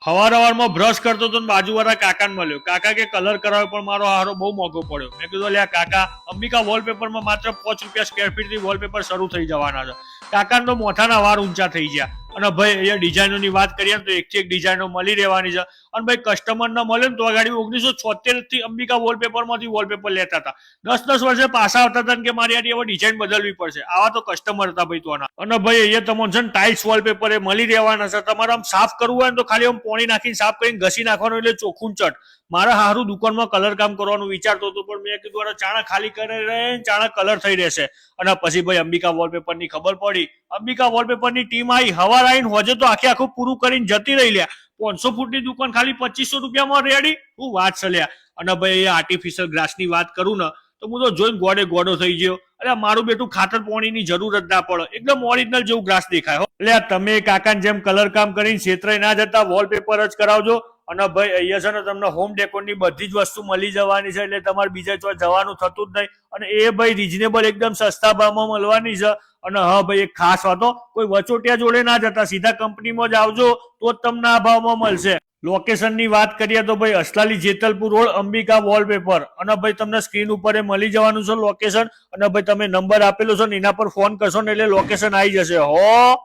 હવારમાં બ્રશ કરતો હતો ને બાજુવાળા કાકાને મળ્યો. કાકા કે કલર કરાવ્યો પણ મારો હારો બહુ મોંઘો પડ્યો. મેં કીધું લે કાકા, અંબિકા વોલપેપરમાં માત્ર 5 રૂપિયા સ્ક્વેર ફીટથી વોલપેપર શરૂ થઈ જવાના છે. કાકાને તો મોઢાના વાળ ઊંચા થઈ ગયા. અને ભાઈ અહીંયા ડિઝાઇનોની વાત કરીએ તો એકથી એક ડિઝાઇનો મળી રહેવાની છે. અને ભાઈ કસ્ટમર ના મળે ને તો ગાડી 1976 થી અંબિકા વોલપેપરમાંથી વોલપેપર લેતા હતા. 10 વર્ષે પાછા આવતા હતા કે મારી આની હવે ડિઝાઇન બદલવી પડશે. આવા તો કસ્ટમર હતા ભાઈ તોના. અને ભાઈ અહીંયા તમને છે ને ટાઇલ્સ વોલપેપર એ મળી રહેવાના છે. તમારે આમ સાફ કરવું હોય ને તો ખાલી આમ પાણી નાખીને સાફ કરીને ઘસી નાખવાનું એટલે ચોખ્ખું ચટ. મારા હારું દુકાનમાં કલર કામ કરવાનું વિચારતો હતો પણ મેં કીધું ચાણા ખાલી કરી રહે ચાણા કલર થઈ રહેશે. અને પછી ભાઈ અંબિકા વોલપેપરની ખબર પડી. અંબિકા વોલપેપરની ટીમ આવી. હવાર આવીને હોજે તો આખું પૂરું કરીને જતી રહી લ્યા. 500 ફૂટની દુકાન ખાલી 2500 રૂપિયામાં રેડી. હું વાત ચલ્યા. અને ભાઈ આર્ટિફિશિયલ ગ્રાસની વાત કરું ને તો હું તો જોઈને ગોડો થઈ ગયો. એટલે મારું બેટું ખાતર પાણીની જરૂર જ ના પડે. એકદમ ઓરિજિનલ જેવું ગ્રાસ દેખાય. એટલે તમે કાકાને જેમ કલર કામ કરીને છેતરાઈ ના જતા વોલપેપર જ કરાવજો. અને ભાઈ અહીંયા છે ને તમને હોમ ડેકોરની બધી જ વસ્તુ મળી જવાની છે. એટલે તમારે બીજા ચોર જવાનું થતું જ નહીં. અને એ ભાઈ રીઝનેબલ એકદમ સસ્તા ભાવમાં મળવાની છે. અને હા ભાઈ એક ખાસ વાતો, કોઈ વચોટિયા જોડે ના જતા, સીધા કંપનીમાં જ આવજો તો જ તમને આ ભાવમાં મળશે. લોકેશનની વાત કરીએ તો ભાઈ અસલાલી જેતલપુર રોડ અંબિકા વોલપેપર. અને ભાઈ તમને સ્ક્રીન ઉપર મળી જવાનું છે લોકેશન. અને ભાઈ તમે નંબર આપેલો છે ને એના પર ફોન કરશો ને એટલે લોકેશન આવી જશે હો.